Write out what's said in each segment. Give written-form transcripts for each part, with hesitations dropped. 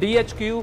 DHQ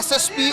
SSP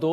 2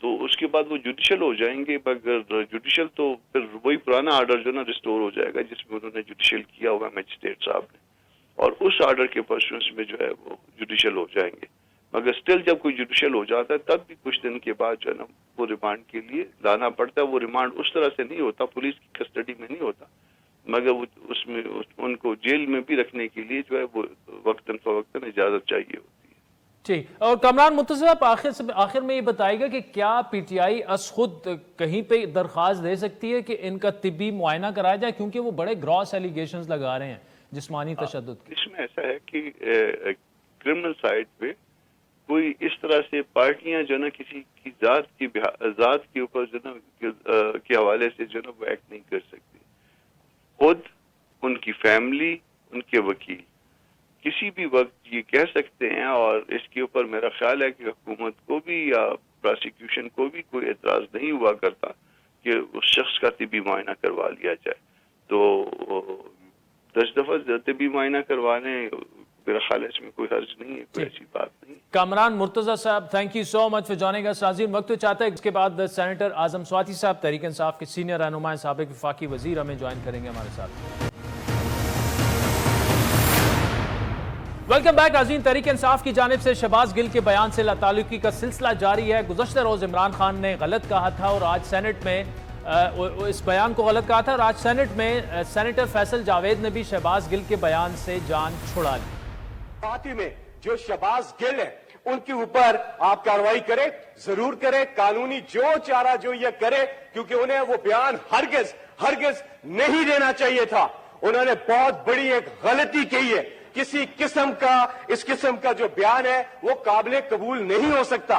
تو اس کے بعد وہ جوڈیشل ہو جائیں گے. مگر جوڈیشل تو پھر وہی پرانا آرڈر جو نا ریسٹور ہو جائے گا جس میں انہوں نے جوڈیشل کیا ہوا میجسٹریٹ صاحب نے, اور اس آرڈر کے پرسنس میں جو ہے وہ جوڈیشل ہو جائیں گے. مگر سٹل جب کوئی جوڈیشل ہو جاتا ہے تب بھی کچھ دن کے بعد جو ہے نا وہ ریمانڈ کے لیے لانا پڑتا ہے. وہ ریمانڈ اس طرح سے نہیں ہوتا, پولیس کی کسٹڈی میں نہیں ہوتا, مگر اس میں ان کو جیل میں بھی رکھنے کے لیے جو ہے وہ وقتاً فوقتاً اجازت چاہیے ہوتی ہے. ٹھیک. اور کامران مرتضی صاحب آخر میں یہ بتائے گا کہ کیا پی ٹی آئی از خود کہیں پہ درخواست دے سکتی ہے کہ ان کا طبی معائنہ کرایا جائے, کیونکہ وہ بڑے گراس ایلیگیشنز لگا رہے ہیں جسمانی تشدد. اس میں ایسا ہے کہ کرمنل سائڈ پہ کوئی اس طرح سے پارٹیاں جو نا کسی کی ذات کے اوپر جو نا کے حوالے سے جو نا وہ ایکٹ نہیں کر سکتی. خود ان کی فیملی, ان کے وکیل کسی بھی وقت یہ کہہ سکتے ہیں, اور اس کے اوپر میرا خیال ہے کہ حکومت کو بھی یا پروسیکیوشن کو بھی کوئی اعتراض نہیں ہوا کرتا کہ اس شخص کا طبی معائنہ کروا لیا جائے. تو 10 دفعہ طبی معائنہ کروانے میرا خیال ہے اس میں کوئی حرج نہیں ہے, کوئی ایسی بات نہیں. Kamran Murtaza sahab, thank you so much for joining us. ناظرین وقت تو چاہتا ہے اس کے بعد سینیٹر اعظم سواتی صاحب تحریک انصاف کے سینئر رہنما, سابق وفاقی وزیر, ہمیں جوائن کریں گے ہمارے ساتھ. ویلکم بیک ناظرین. تحریک انصاف کی جانب سے شہباز گل کے بیان سے لاتعلقی کا سلسلہ جاری ہے. گزشتہ روز عمران خان نے غلط کہا تھا اور آج سینٹ میں اس بیان کو غلط کہا تھا, اور آج سینٹ میں سینیٹر فیصل جاوید نے بھی شہباز گل کے بیان سے جان چھڑا لی. پارٹی میں جو شہباز گل ہے ان کے اوپر آپ کارروائی کریں, ضرور کریں, قانونی جو چارہ جو یہ کرے, کیونکہ انہیں وہ بیان ہرگز نہیں دینا چاہیے تھا. انہوں نے بہت بڑی ایک غلطی کی ہے. کسی اس قسم کا جو بیان ہے وہ قابل قبول نہیں ہو سکتا.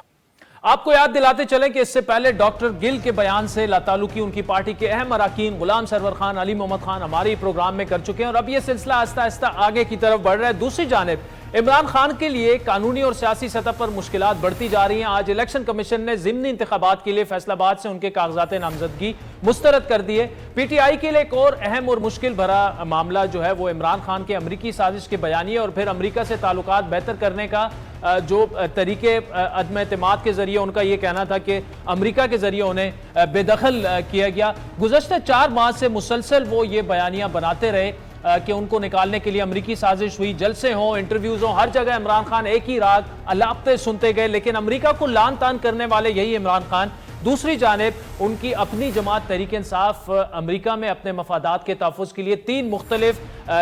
آپ کو یاد دلاتے چلیں کہ اس سے پہلے ڈاکٹر گل کے بیان سے لاتعلقی ان کی پارٹی کے اہم اراکین غلام سرور خان, علی محمد خان ہمارے پروگرام میں کر چکے ہیں, اور اب یہ سلسلہ آہستہ آہستہ آگے کی طرف بڑھ رہا ہے. دوسری جانب عمران خان کے لیے قانونی اور سیاسی سطح پر مشکلات بڑھتی جا رہی ہیں. آج الیکشن کمیشن نے ضمنی انتخابات کے لیے فیصل آباد سے ان کے کاغذات نامزدگی مسترد کر دیے. پی ٹی آئی کے لیے ایک اور اہم اور مشکل بھرا معاملہ جو ہے وہ عمران خان کے امریکی سازش کے بیانیے اور پھر امریکہ سے تعلقات بہتر کرنے کا جو طریقے عدم اعتماد کے ذریعے ان کا یہ کہنا تھا کہ امریکہ کے ذریعے انہیں بے دخل کیا گیا. گزشتہ 4 ماہ سے مسلسل وہ یہ بیانیاں بناتے رہے کہ ان کو نکالنے کے لیے امریکی سازش ہوئی, جلسے ہوں, انٹرویوز ہوں, ہر جگہ عمران خان ایک ہی راگ الاپتے سنتے گئے, لیکن امریکہ کو لان تان کرنے والے یہی عمران خان. دوسری جانب ان کی اپنی جماعت تحریک انصاف امریکہ میں اپنے مفادات کے تحفظ کے لیے 3 مختلف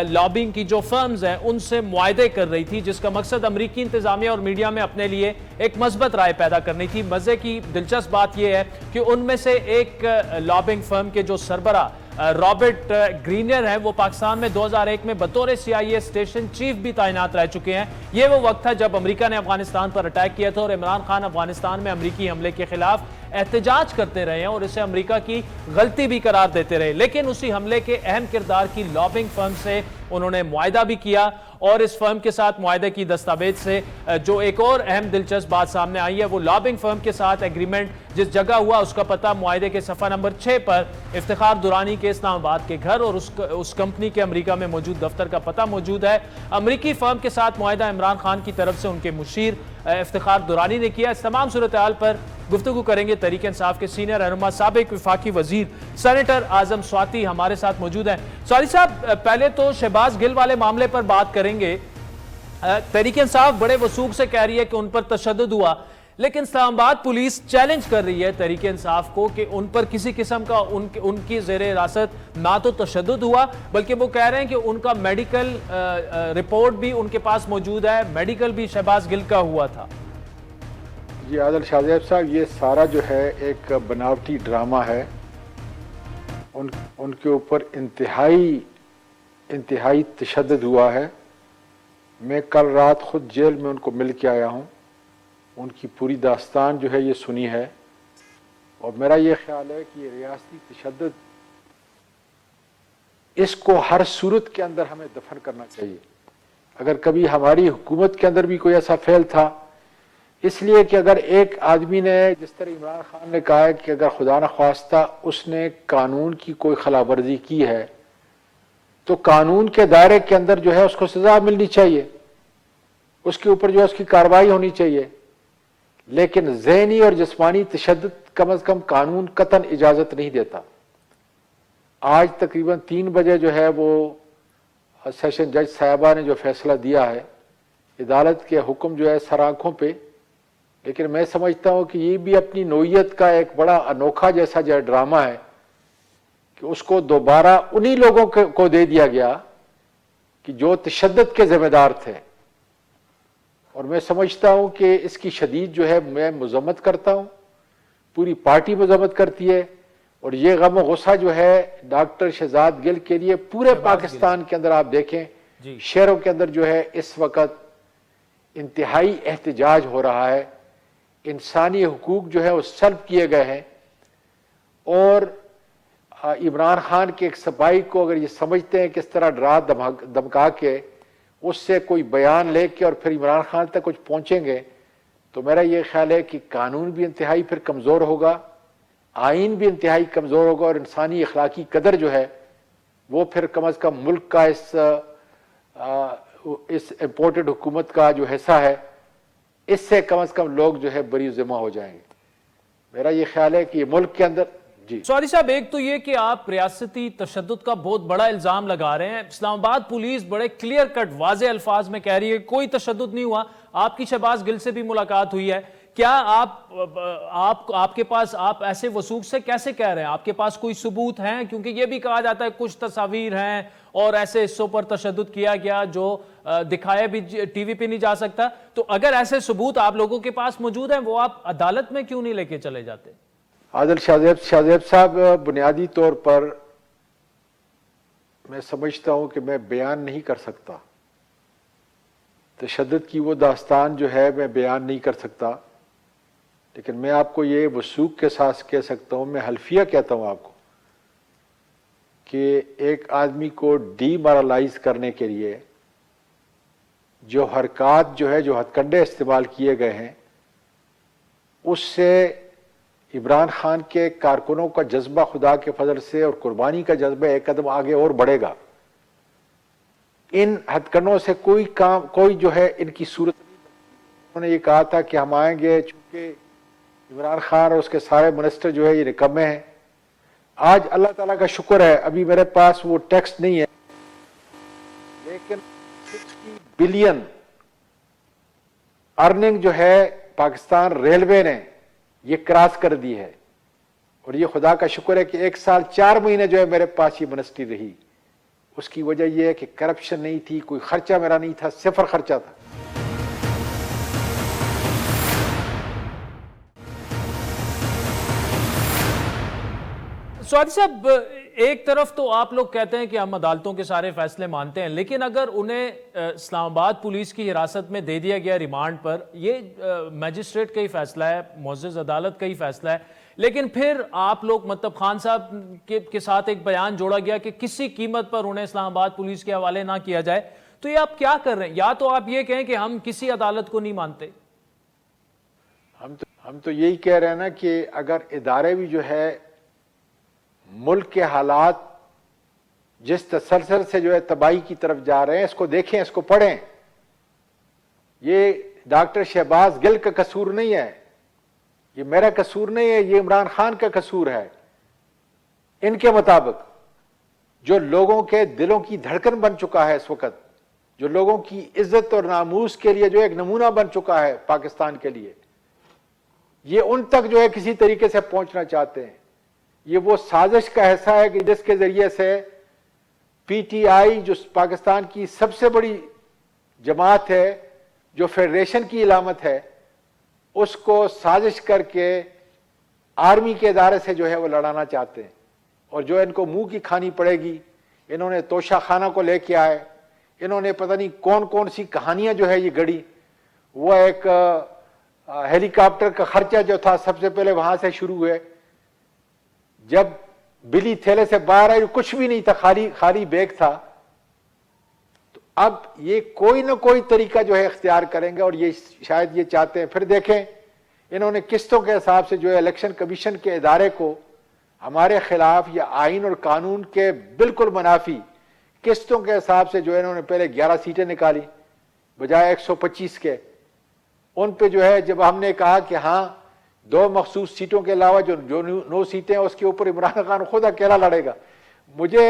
لابنگ کی جو فرمز ہیں ان سے معاہدے کر رہی تھی, جس کا مقصد امریکی انتظامیہ اور میڈیا میں اپنے لیے ایک مثبت رائے پیدا کرنی تھی. مزے کی دلچسپ بات یہ ہے کہ ان میں سے ایک لابنگ فرم کے جو سربراہ رابرٹ گرینر ہیں وہ پاکستان میں 2001 میں بطور CIA اسٹیشن چیف بھی تعینات رہ چکے ہیں. یہ وہ وقت تھا جب امریکہ نے افغانستان پر اٹیک کیا تھا اور عمران خان افغانستان میں امریکی حملے کے خلاف احتجاج کرتے رہے ہیں اور اسے امریکہ کی غلطی بھی قرار دیتے رہے. لیکن اسی حملے کے اہم کردار کی لابنگ فرم سے انہوں نے معاہدہ بھی کیا, اور اس فرم کے ساتھ معاہدے کی دستاویز سے جو ایک اور اہم دلچسپ بات سامنے آئی ہے وہ لابنگ فرم کے ساتھ ایگریمنٹ جس جگہ ہوا اس کا پتہ معاہدے کے صفحہ نمبر 6 پر افتخار دورانی کے اسلام آباد کے گھر اور اس کمپنی کے امریکہ میں موجود دفتر کا پتہ موجود ہے. امریکی فرم کے ساتھ معاہدہ عمران خان کی طرف سے ان کے مشیر افتخار دورانی نے کیا. اس تمام صورتحال پر گفتگو کریں گے تحریک انصاف کے سینئر رہنما سابق وفاقی وزیر سینیٹر اعظم سواتی ہمارے ساتھ موجود ہیں. سواتی صاحب, پہلے تو شہباز گل والے معاملے پر بات کریں گے. تحریک انصاف بڑے وثوق سے کہہ رہی ہے کہ ان پر تشدد ہوا, لیکن اسلام آباد پولیس چیلنج کر رہی ہے تحریک انصاف کو کہ ان پر کسی قسم کا ان کی زیر حراست نہ تو تشدد ہوا, بلکہ وہ کہہ رہے ہیں کہ ان کا میڈیکل رپورٹ بھی ان کے پاس موجود ہے, میڈیکل بھی شہباز گل کا ہوا تھا. جی عادل شاہ زیب صاحب, یہ سارا جو ہے ایک بناوٹی ڈرامہ ہے. ان کے اوپر انتہائی تشدد ہوا ہے. میں کل رات خود جیل میں ان کو مل کے آیا ہوں, ان کی پوری داستان جو ہے یہ سنی ہے, اور میرا یہ خیال ہے کہ یہ ریاستی تشدد اس کو ہر صورت کے اندر ہمیں دفن کرنا چاہیے. اگر کبھی ہماری حکومت کے اندر بھی کوئی ایسا فعل تھا, اس لیے کہ اگر ایک آدمی نے جس طرح عمران خان نے کہا ہے کہ اگر خدا نخواستہ اس نے قانون کی کوئی خلاف ورزی کی ہے تو قانون کے دائرے کے اندر جو ہے اس کو سزا ملنی چاہیے, اس کے اوپر جو ہے اس کی کارروائی ہونی چاہیے. لیکن ذہنی اور جسمانی تشدد کم از کم قانون قطعاً اجازت نہیں دیتا. آج تقریباً 3 بجے جو ہے وہ سیشن جج صاحبہ نے جو فیصلہ دیا ہے، عدالت کے حکم جو ہے سر آنکھوں پہ، لیکن میں سمجھتا ہوں کہ یہ بھی اپنی نوعیت کا ایک بڑا انوکھا جیسا جو ہے ڈرامہ ہے کہ اس کو دوبارہ انہی لوگوں کو دے دیا گیا کہ جو تشدد کے ذمہ دار تھے. اور میں سمجھتا ہوں کہ اس کی شدید جو ہے میں مذمت کرتا ہوں، پوری پارٹی مذمت کرتی ہے. اور یہ غم و غصہ جو ہے ڈاکٹر شہزاد گل کے لیے پورے پاکستان کے اندر آپ دیکھیں شہروں کے اندر جو ہے اس وقت انتہائی احتجاج ہو رہا ہے. انسانی حقوق جو ہے وہ سلب کیے گئے ہیں. اور عمران خان کے ایک سپاہی کو اگر یہ سمجھتے ہیں کہ اس طرح ڈرا دھمکا کے اس سے کوئی بیان لے کے اور پھر عمران خان تک کچھ پہنچیں گے، تو میرا یہ خیال ہے کہ قانون بھی انتہائی پھر کمزور ہوگا، آئین بھی انتہائی کمزور ہوگا، اور انسانی اخلاقی قدر جو ہے وہ پھر کم از کم ملک کا اس امپورٹڈ حکومت کا جو حصہ ہے اس سے کم از کم لوگ جو ہے بری ذمہ ہو جائیں گے. میرا یہ خیال ہے کہ یہ ملک کے اندر جی سعودی صاحب، ایک تو یہ کہ آپ ریاستی تشدد کا بہت بڑا الزام لگا رہے ہیں. اسلام آباد پولیس بڑے کلیئر کٹ واضح الفاظ میں کہہ رہی ہے کوئی تشدد نہیں ہوا. آپ کی شہباز گل سے بھی ملاقات ہوئی ہے. کیا آپ کے پاس آپ ایسے وثوق سے کیسے کہہ رہے ہیں؟ آپ کے پاس کوئی ثبوت ہیں؟ کیونکہ یہ بھی کہا جاتا ہے کچھ تصاویر ہیں اور ایسے حصوں پر تشدد کیا گیا جو دکھایا بھی ٹی وی پہ نہیں جا سکتا. تو اگر ایسے ثبوت آپ لوگوں کے پاس موجود ہیں وہ آپ عدالت میں کیوں نہیں لے کے چلے جاتے؟ عادل شاہ صاحب، بنیادی طور پر میں سمجھتا ہوں کہ میں بیان نہیں کر سکتا. تشدد کی وہ داستان جو ہے میں بیان نہیں کر سکتا، لیکن میں آپ کو یہ وثوق کے ساتھ کہہ سکتا ہوں، میں حلفیہ کہتا ہوں آپ کو کہ ایک آدمی کو ڈی مارلائز کرنے کے لیے جو حرکات جو ہے جو ہتھ کنڈے استعمال کیے گئے ہیں، اس سے عمران خان کے کارکنوں کا جذبہ خدا کے فضل سے اور قربانی کا جذبہ ایک قدم آگے اور بڑھے گا. ان ہتھ کنڈوں سے کوئی جو ہے ان کی صورت، انہوں نے یہ کہا تھا کہ ہم آئیں گے، چونکہ عمران خان اور اس کے سارے منسٹر جو ہے یہ نکمے ہیں. آج اللہ تعالیٰ کا شکر ہے ابھی میرے پاس وہ ٹیکسٹ نہیں ہے، لیکن 60 بلین ارننگ جو ہے پاکستان ریلوے نے یہ کراس کر دی ہے. اور یہ خدا کا شکر ہے کہ 1 سال 4 مہینے جو ہے میرے پاس یہ منسٹری رہی. اس کی وجہ یہ ہے کہ کرپشن نہیں تھی، کوئی خرچہ میرا نہیں تھا، 0 خرچہ تھا. سعودی صاحب، ایک طرف تو آپ لوگ کہتے ہیں کہ ہم عدالتوں کے سارے فیصلے مانتے ہیں، لیکن اگر انہیں اسلام آباد پولیس کی حراست میں دے دیا گیا ریمانڈ پر، یہ میجسٹریٹ کا ہی فیصلہ ہے، معزز عدالت کا ہی فیصلہ ہے، لیکن پھر آپ لوگ مطلب خان صاحب کے ساتھ ایک بیان جوڑا گیا کہ کسی قیمت پر انہیں اسلام آباد پولیس کے حوالے نہ کیا جائے. تو یہ آپ کیا کر رہے ہیں؟ یا تو آپ یہ کہیں کہ ہم کسی عدالت کو نہیں مانتے. ہم تو یہی کہہ رہے ہیں نا کہ اگر ادارے بھی جو ہے ملک کے حالات جس تسلسل سے جو ہے تباہی کی طرف جا رہے ہیں، اس کو دیکھیں، اس کو پڑھیں. یہ ڈاکٹر شہباز گل کا قصور نہیں ہے، یہ میرا قصور نہیں ہے، یہ عمران خان کا قصور ہے. ان کے مطابق جو لوگوں کے دلوں کی دھڑکن بن چکا ہے اس وقت، جو لوگوں کی عزت اور ناموس کے لیے جو ایک نمونہ بن چکا ہے پاکستان کے لیے، یہ ان تک جو ہے کسی طریقے سے پہنچنا چاہتے ہیں. یہ وہ سازش کا حصہ ہے کہ جس کے ذریعے سے پی ٹی آئی جو پاکستان کی سب سے بڑی جماعت ہے، جو فیڈریشن کی علامت ہے، اس کو سازش کر کے آرمی کے ادارے سے جو ہے وہ لڑانا چاہتے ہیں. اور جو ان کو منہ کی کھانی پڑے گی، انہوں نے توشہ خانہ کو لے کے آئے، انہوں نے پتہ نہیں کون کون سی کہانیاں جو ہے یہ گڑی. وہ ایک ہیلی کاپٹر کا خرچہ جو تھا سب سے پہلے وہاں سے شروع ہوئے. جب بلی تھیلے سے باہر آئی کچھ بھی نہیں تھا، خالی بیگ تھا. تو اب یہ کوئی نہ کوئی طریقہ جو ہے اختیار کریں گے، اور یہ شاید یہ چاہتے ہیں. پھر دیکھیں انہوں نے قسطوں کے حساب سے جو ہے الیکشن کمیشن کے ادارے کو ہمارے خلاف یا آئین اور قانون کے بالکل منافی قسطوں کے حساب سے جو ہے انہوں نے پہلے 11 سیٹیں نکالی بجائے 125 کے. ان پہ جو ہے جب ہم نے کہا کہ ہاں 2 مخصوص سیٹوں کے علاوہ جو 9 سیٹیں ہیں اس کے اوپر عمران خان خود اکیلا لڑے گا. مجھے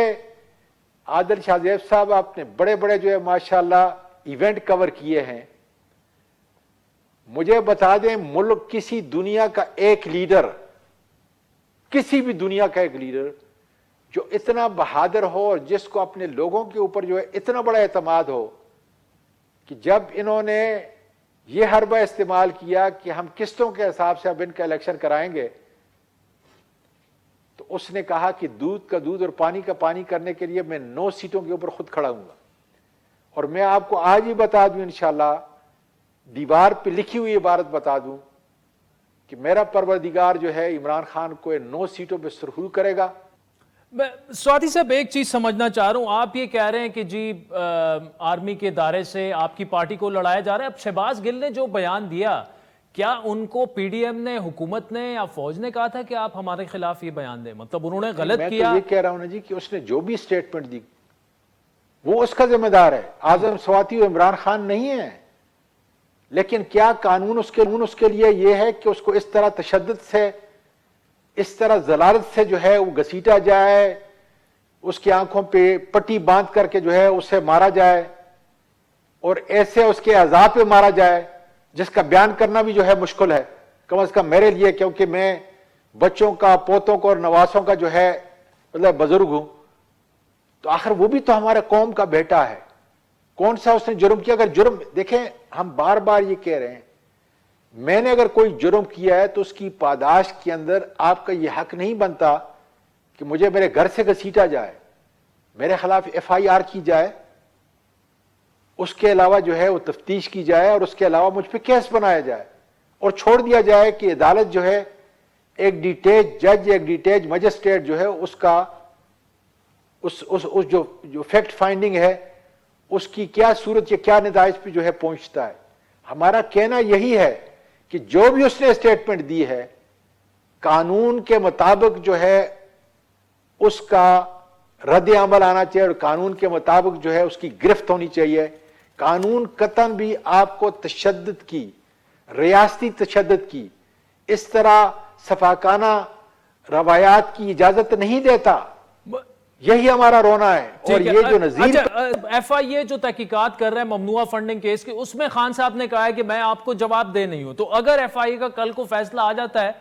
عادل شاہ زیب صاحب آپ نے بڑے بڑے جو ہے ماشاءاللہ ایونٹ کور کیے ہیں. مجھے بتا دیں ملک کسی دنیا کا ایک لیڈر، کسی بھی دنیا کا ایک لیڈر جو اتنا بہادر ہو اور جس کو اپنے لوگوں کے اوپر جو ہے اتنا بڑا اعتماد ہو کہ جب انہوں نے یہ حربہ استعمال کیا کہ ہم قسطوں کے حساب سے اب ان کا الیکشن کرائیں گے، تو اس نے کہا کہ دودھ کا دودھ اور پانی کا پانی کرنے کے لیے میں 9 سیٹوں کے اوپر خود کھڑا ہوں گا. اور میں آپ کو آج ہی بتا دوں انشاءاللہ، دیوار پہ لکھی ہوئی عبارت بتا دوں کہ میرا پروردگار جو ہے عمران خان کو 9 سیٹوں پہ سرخرو کرے گا. سوادی صاحب ایک چیز سمجھنا چاہ رہا ہوں، آپ یہ کہہ رہے ہیں کہ جی آرمی کے ادارے سے آپ کی پارٹی کو لڑایا جا رہا ہے. اب شہباز گل نے جو بیان دیا، کیا ان کو پی ڈی ایم نے، حکومت نے یا فوج نے کہا تھا کہ آپ ہمارے خلاف یہ بیان دیں؟ مطلب انہوں نے غلط کیا؟ میں تو یہ کہہ رہا ہوں نا جی کہ اس نے جو بھی سٹیٹمنٹ دی وہ اس کا ذمہ دار ہے. اعظم سواتی و عمران خان نہیں ہے. لیکن کیا قانون اس کے لیے یہ ہے کہ اس کو اس طرح تشدد سے، اس طرح ضلالت سے جو ہے وہ گھسیٹا جائے، اس کی آنکھوں پہ پٹی باندھ کر کے جو ہے اسے مارا جائے اور ایسے اس کے اعضاء پہ مارا جائے، جس کا بیان کرنا بھی جو ہے مشکل ہے کم از کم میرے لیے، کیونکہ میں بچوں کا، پوتوں کا اور نواسوں کا جو ہے مطلب بزرگ ہوں. تو آخر وہ بھی تو ہمارے قوم کا بیٹا ہے. کون سا اس نے جرم کیا؟ اگر جرم دیکھیں، ہم بار بار یہ کہہ رہے ہیں، میں نے اگر کوئی جرم کیا ہے تو اس کی پاداش کے اندر آپ کا یہ حق نہیں بنتا کہ مجھے میرے گھر سے گھسیٹا جائے، میرے خلاف ایف آئی آر کی جائے، اس کے علاوہ جو ہے وہ تفتیش کی جائے اور اس کے علاوہ مجھ پہ کیس بنایا جائے اور چھوڑ دیا جائے کہ عدالت جو ہے ایک ڈیٹیچ جج، ایک ڈیٹیچ مجسٹریٹ جو ہے اس کا اس جو فیکٹ فائنڈنگ ہے اس کی کیا صورت یا کیا نتائج پہ جو ہے پہنچتا ہے. ہمارا کہنا یہی ہے کہ جو بھی اس نے اسٹیٹمنٹ دی ہے قانون کے مطابق جو ہے اس کا رد عمل آنا چاہیے اور قانون کے مطابق جو ہے اس کی گرفت ہونی چاہیے. قانون قطعاً بھی آپ کو تشدد کی، ریاستی تشدد کی، اس طرح سفاکانہ روایات کی اجازت نہیں دیتا. یہی ہمارا رونا ہے. اور یہ جو نظیر ایف آئی اے جو تحقیقات کر رہے ہیں ممنوعہ فنڈنگ کیس کی، اس میں خان صاحب نے کہا ہے کہ میں آپ کو جواب دے نہیں ہوں. تو اگر ایف آئی اے کا کل کو فیصلہ آ جاتا ہے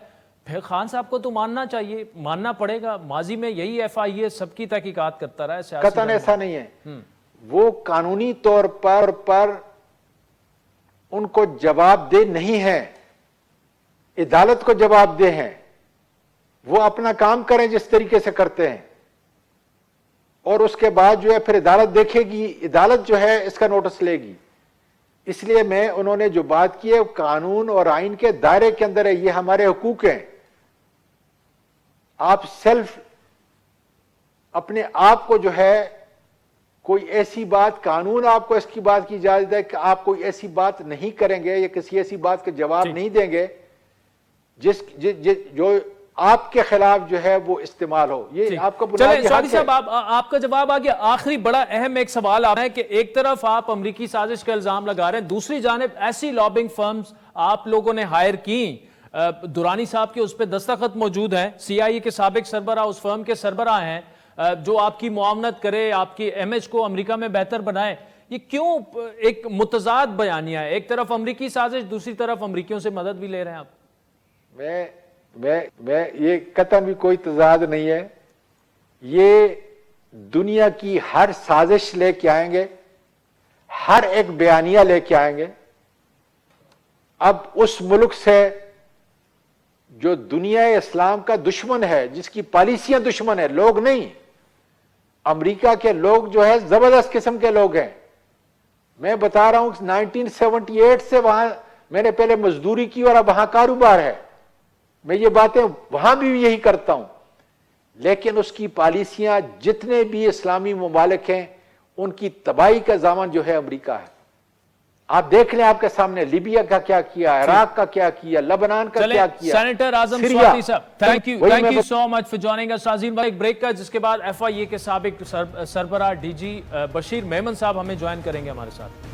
پھر خان صاحب کو تو ماننا چاہیے، ماننا پڑے گا. ماضی میں یہی ایف آئی اے سب کی تحقیقات کرتا رہا ہے. قطعاً ایسا نہیں ہے. وہ قانونی طور پر ان کو جواب دہ نہیں ہے، عدالت کو جواب دہ ہیں. وہ اپنا کام کریں جس طریقے سے کرتے ہیں اور اس کے بعد جو ہے پھر عدالت دیکھے گی، عدالت جو ہے اس کا نوٹس لے گی. اس لیے میں انہوں نے جو بات کی ہے قانون اور آئین کے دائرے کے اندر ہے. یہ ہمارے حقوق ہیں. آپ سیلف اپنے آپ کو جو ہے کوئی ایسی بات، قانون آپ کو اس کی بات کی اجازت ہے کہ آپ کوئی ایسی بات نہیں کریں گے یا کسی ایسی بات کا جواب نہیں دیں گے جو آپ کے خلاف جو ہے وہ استعمال ہو. یہ آپ کا بنیادی حق ہے. صاحب آپ کا جواب آ گیا. آخری بڑا اہم ایک سوال آ رہا ہے کہ ایک طرف آپ امریکی سازش کا الزام لگا رہے ہیں، دوسری جانب ایسی لابنگ فرمز آپ لوگوں نے ہائر کی. دورانی صاحب کے اس پہ دستخط موجود ہیں، سی آئی اے کے سابق سربراہ اس فرم کے سربراہ ہیں جو آپ کی معاونت کرے، آپ کی امیج کو امریکہ میں بہتر بنائے. یہ کیوں ایک متضاد بیانیہ ہے؟ ایک طرف امریکی سازش، دوسری طرف امریکیوں سے مدد بھی لے رہے ہیں آپ. میں یہ قطعاً بھی کوئی تضاد نہیں ہے. یہ دنیا کی ہر سازش لے کے آئیں گے، ہر ایک بیانیہ لے کے آئیں گے. اب اس ملک سے جو دنیا اسلام کا دشمن ہے، جس کی پالیسیاں دشمن ہے، لوگ نہیں، امریکہ کے لوگ جو ہے زبردست قسم کے لوگ ہیں. میں بتا رہا ہوں 1978 سے وہاں میں نے پہلے مزدوری کی اور اب وہاں کاروبار ہے. میں یہ باتیں وہاں بھی یہی کرتا ہوں. لیکن اس کی پالیسیاں جتنے بھی اسلامی ممالک ہیں ان کی تباہی کا ضامن جو ہے امریکہ ہے. آپ دیکھ لیں آپ کے سامنے لیبیا کا کیا کیا، عراق کا کیا کیا، لبنان کا کیا کیا. Senator Azam Swati sahab, thank you so much for joining us. ناظرین ایک بریک کا، جس کے بعد ایف آئی اے کے سابق سربراہ ڈی جی بشیر میمن صاحب ہمیں جوائن کریں گے ہمارے ساتھ.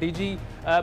DG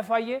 FIA?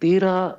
13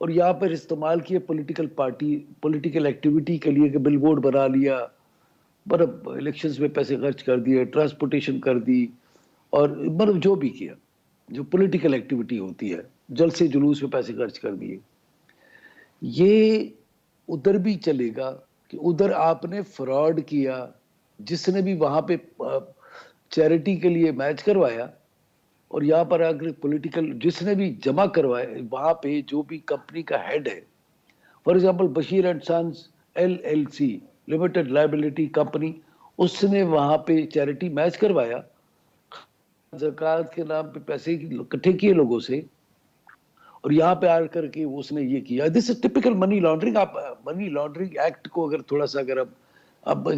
اور یہاں پر استعمال کیے پولیٹیکل ایکٹیویٹی کے لیے کہ بل بورڈ بنا لیا, مطلب الیکشنز میں پیسے خرچ کر دیے, ٹرانسپورٹیشن کر دی, اور مطلب جو بھی کیا جو پولیٹیکل ایکٹیویٹی ہوتی ہے, جلسے جلوس میں پیسے خرچ کر دیے. یہ ادھر بھی چلے گا کہ ادھر آپ نے فراڈ کیا, جس نے بھی وہاں پہ چیریٹی کے لیے میچ کروایا, اور یہاں پر اگر پولیٹیکل جس نے بھی جمع کروایا, وہاں پہ جو بھی کمپنی کا ہیڈ ہے, for example Bashir and sons LLC limited liability company, اس نے وہاں پہ چیریٹی میچ کروایا, زکوٰۃ کے نام پہ پیسے اکٹھے کیے لوگوں سے, اور یہاں پہ آ کر کے اس نے یہ کیا. دس از ٹپیکل منی لانڈرنگ. آپ منی لانڈرنگ ایکٹ کو اگر تھوڑا سا اگر اب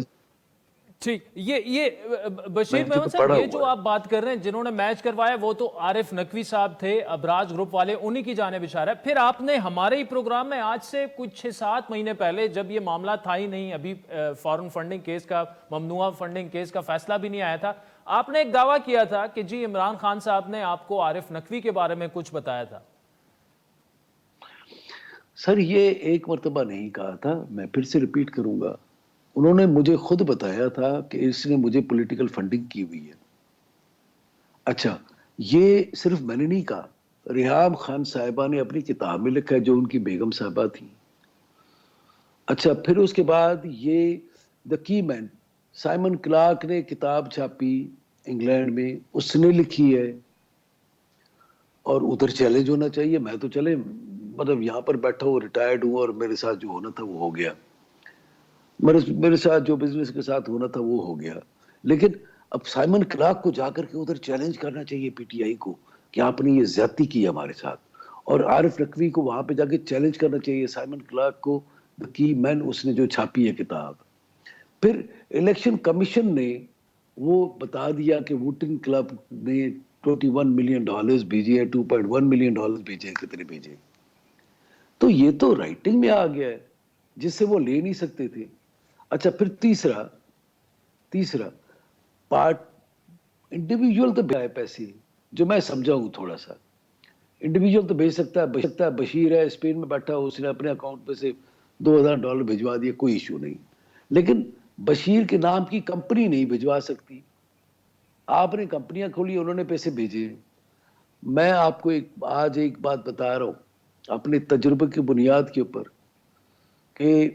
ٹھیک, یہ بشیر محمد صاحب, یہ جو آپ بات کر رہے ہیں جنہوں نے میچ کروایا وہ تو عارف نقوی صاحب تھے, ابراج گروپ والے, انہی کی جانب اشارہ ہے. پھر آپ نے ہمارے ہی پروگرام میں آج سے کچھ 6-7 مہینے پہلے, جب یہ معاملہ تھا ہی نہیں, ابھی فارن فنڈنگ کیس کا, ممنوعہ فنڈنگ کیس کا فیصلہ بھی نہیں آیا تھا, آپ نے ایک دعویٰ کیا تھا کہ جی عمران خان صاحب نے آپ کو عارف نقوی کے بارے میں کچھ بتایا تھا. سر یہ ایک مرتبہ نہیں کہا تھا, میں پھر سے ریپیٹ کروں گا. انہوں نے مجھے خود بتایا تھا کہ اس نے مجھے پولیٹیکل فنڈنگ کی ہوئی ہے. اچھا, یہ صرف میں نے نہیں کہا, ریحام خان صاحبہ نے اپنی کتاب میں لکھا ہے, جو ان کی بیگم صاحبہ تھی. اچھا, پھر اس کے بعد یہ دا کی مین سائمن کلارک نے کتاب چھاپی انگلینڈ میں, اس نے لکھی ہے. اور ادھر چیلنج ہونا چاہیے. میں تو چلے مطلب یہاں پر بیٹھا ہوں, ریٹائرڈ ہوں, اور میرے ساتھ جو ہونا تھا وہ ہو گیا, میرے ساتھ جو بزنس کے ساتھ ہونا تھا وہ ہو گیا. لیکن اب سائمن کلارک کو جا کر کے ادھر چیلنج کرنا چاہیے PTI کو کہ آپ نے یہ زیادتی کی ہمارے ساتھ, اور عارف نقوی کو وہاں پہ جا کے چیلنج کرنا چاہیے سائمن کلارک کو, کی مین اس نے جو چھاپی ہے کتاب. پھر الیکشن کمیشن نے وہ بتا دیا کہ ووٹنگ کلب نے $21 ملین بھیجے, 2.1 ملین بھیجے, کتنے بھیجے. تو یہ تو رائٹنگ میں آ گیا ہے جس سے وہ لے نہیں سکتے تھے. اچھا, پھر تیسرا پارٹ انڈیویجول تو بھیج پیسے, جو میں سمجھا ہوں تھوڑا سا, انڈیویجول تو بھیج سکتا ہے. بشیر ہے اسپین میں بیٹھا, اس نے اپنے اکاؤنٹ پہ سے $2,000 بھجوا دیا, کوئی ایشو نہیں. لیکن بشیر کے نام کی کمپنی نہیں بھجوا سکتی. آپ نے کمپنیاں کھولی, انہوں نے پیسے بھیجے. میں آپ کو آج ایک بات بتا رہا ہوں اپنے تجربے کی بنیاد کے اوپر, کہ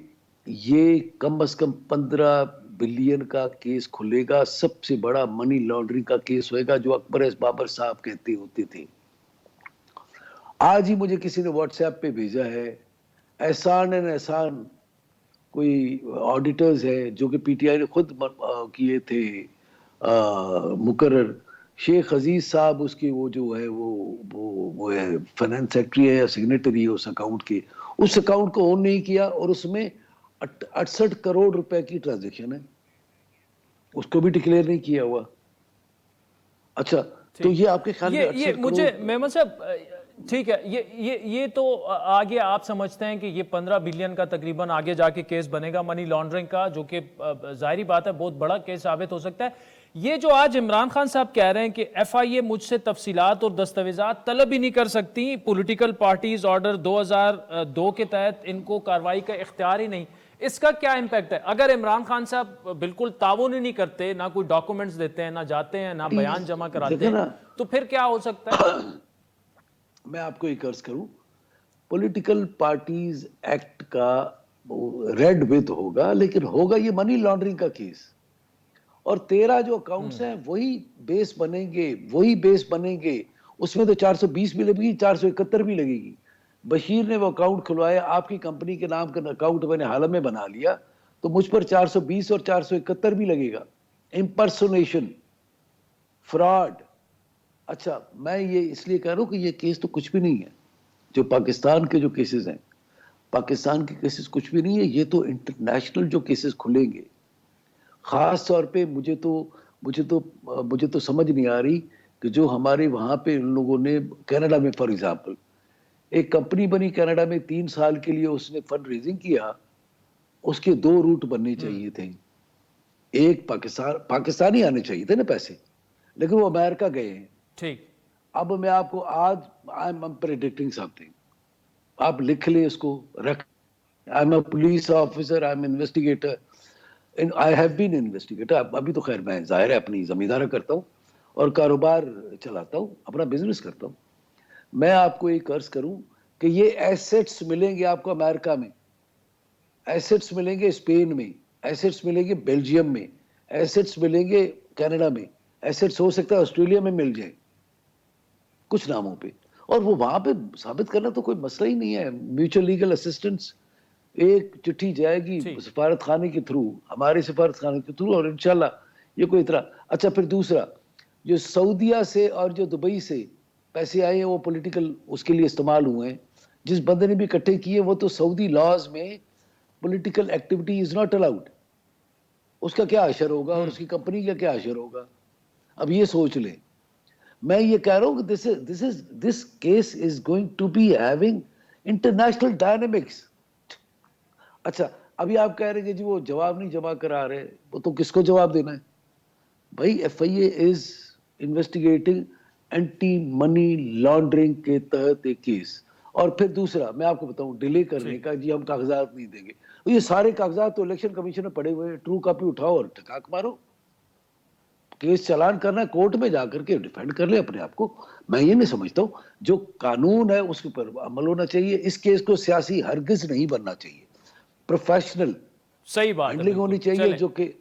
یہ کم از کم 15 بلین کا کیس کھلے گا, سب سے بڑا منی لانڈرنگ کا کیس ہوئے گا, جو اکبر بابر صاحب کہتے ہوتے تھے. آج ہی مجھے کسی نے واٹس ایپ پہ بھیجا ہے, احسان کوئی آڈیٹرز ہے جو کہ PTI نے خود کیے تھے مقرر, شیخ عزیز صاحب اس کے وہ جو ہے وہ ہے فائنانس سیکرٹری ہے یا سگنیٹری ہے اس اکاؤنٹ کے. اس اکاؤنٹ کو اون نہیں کیا, اور اس میں 68 کروڑ روپے کی ٹرانزیکشن ہے, اس کو بھی ڈکلیئر نہیں کیا ہوا. اچھا, تو یہ آپ کے خیال میں یہ مجھے محمد صاحب ٹھیک ہے, یہ تو آگے آپ سمجھتے ہیں کہ یہ 15 بلین کا تقریباً آگے جا کے کیس بنے گا منی لانڈرنگ کا, جو کہ ظاہری بات ہے بہت بڑا کیس ثابت ہو سکتا ہے. یہ جو آج عمران خان صاحب کہہ رہے ہیں کہ FIA مجھ سے تفصیلات اور دستاویزات طلب ہی نہیں کر سکتی, پولیٹیکل پارٹیز آرڈر 2002 کے تحت ان کو کارروائی کا اختیار ہی نہیں, اس کا کیا امپیکٹ ہے؟ اگر عمران خان صاحب بالکل تعاون ہی نہیں کرتے, نہ کوئی ڈاکومنٹس دیتے ہیں, نہ جاتے ہیں, نہ بیان جمع کراتے ہیں, تو پھر کیا ہو سکتا ہے؟ میں آپ کو ایک عرض کروں, پولیٹیکل پارٹیز ایکٹ کا ریڈ وتھ ہوگا, لیکن ہوگا یہ منی لانڈرنگ کا کیس, اور 13 جو اکاؤنٹس ہیں وہی بیس بنیں گے. اس میں تو 420 بھی لگے گی, 471 بھی لگے گی. بشیر نے وہ اکاؤنٹ کھلوایا, آپ کی کمپنی کے نام کا اکاؤنٹ میں نے حال میں بنا لیا, تو مجھ پر 420 اور 471 بھی لگے گا. Impersonation, fraud. اچھا, میں یہ اس لیے کہہ رہا ہوں کہ یہ کیس تو کچھ بھی نہیں ہے. جو پاکستان کے جو کیسز ہیں, پاکستان کے کیسز کچھ بھی نہیں ہے. یہ تو انٹرنیشنل جو کیسز کھلیں گے. خاص طور پہ مجھے تو سمجھ نہیں آ رہی کہ جو ہمارے وہاں پہ ان لوگوں نے کینیڈا میں, فار ایگزامپل ایک کمپنی بنی کینیڈا میں, 3 سال کے لیے اس نے فنڈ ریزنگ کیا. اس کے 2 روٹ بننے چاہیے تھے. ایک پاکستانی آنے چاہیے تھے نا پیسے, لیکن وہ امریکہ گئے ہیں. ٹھیک, اب میں آپ کو آج I'm predicting something. آپ لکھ لیں اس کو رکھ. I am a police officer, I am investigator, I have been investigator. ابھی تو خیر میں ظاہر ہے اپنی زمینداری کرتا ہوں اور کاروبار چلاتا ہوں, اپنا بزنس کرتا ہوں. میں آپ کو ایک عرض کروں کہ یہ ایسٹس ملیں گے آپ کو امریکہ میں, ایسٹس ملیں گے اسپین میں, ایسٹس ملیں گے بیلجیم میں, ایسٹس ملیں گے کینیڈا میں, ایسٹس ہو سکتا ہے آسٹریلیا میں مل جائیں کچھ ناموں پہ, اور وہ وہاں پہ ثابت کرنا تو کوئی مسئلہ ہی نہیں ہے. میوچل لیگل اسسٹنس, ایک چٹھی جائے گی سفارت خانے کے تھرو, ہمارے سفارت خانے کے تھرو, اور انشاءاللہ یہ کوئی اطلاع. اچھا پھر دوسرا, جو سعودیہ سے اور جو دبئی سے پیسے آئے ہیں وہ پولیٹیکل اس کے لیے استعمال ہوئے ہیں. جس بندے نے بھی اکٹھے کیے وہ تو سعودی لاز میں political activity is not allowed. اس کا کیا اشر ہوگا اور اس کی کمپنی کا کیا اشر ہوگا, اب یہ سوچ لیں. میں یہ کہہ رہا ہوں کہ this case is going to be having international dynamics. اچھا ابھی آپ کہہ رہے ہیں کہ جی وہ جواب نہیں جمع کرا رہے, وہ تو کس کو جواب دینا ہے بھائی؟ ایف آئی اے از انویسٹیگیٹنگ اینٹی منی لانڈرنگ کے تحت ایک کیس. اور پھر دوسرا میں آپ کو بتاؤں ڈیلے کرنے کا, جی ہم کاغذات نہیں دیں گے. یہ سارے کاغذات تو الیکشن کمیشن میں پڑے ہوئے ہیں, ٹرو کاپی اٹھاؤ اور ٹھکاک مارو. کیس چلان کرنا ہے کورٹ میں جا کر کے ڈیفینڈ کر لے اپنے آپ کو. میں یہ نہیں سمجھتا ہوں, جو قانون ہے اس کے پر عمل ہونا چاہیے. اس کیس کو سیاسی ہرگز نہیں بننا چاہیے, پروفیشنل صحیح بات ہینڈلنگ ہونی چاہیے.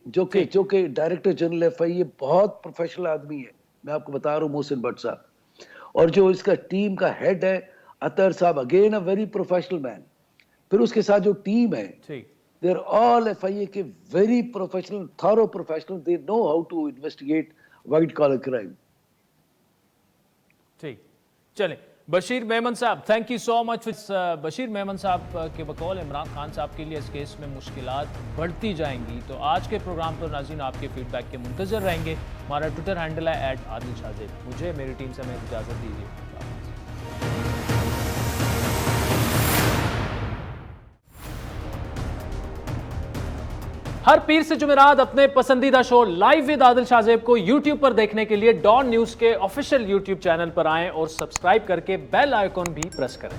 جو کہ ڈائریکٹر جنرل ایف آئی اے بہت پروفیشنل آدمی ہے, میں آپ کو بتا رہا ہوں, محسن بٹ صاحب, اور جو اس کا ٹیم کا ہیڈ ہے اطہر صاحب, اگین اے ویری پروفیشنل مین. پھر اس کے ساتھ جو ٹیم ہے they are all FIA کے very professional, thorough professional. They know how to investigate white collar crime. ٹھیک چلیں. بشیر میمن صاحب, تھینک یو سو مچ. بشیر میمن صاحب کے بقول عمران خان صاحب کے لیے اس کیس میں مشکلات بڑھتی جائیں گی. تو آج کے پروگرام پر ناظرین آپ کے فیڈ بیک کے منتظر رہیں گے. ہمارا ٹویٹر ہینڈل ہے @عادل شاہ زیب. مجھے میری ٹیم سے ہمیں اجازت دیجیے. ہر پیر سے جمعرات اپنے پسندیدہ شو لائیو ود عادل شاہ زیب کو یوٹیوب پر دیکھنے کے لیے ڈان نیوز کے آفیشیل یوٹیوب چینل پر آئیں اور سبسکرائب کر کے بیل آئیکن بھی پریس کریں.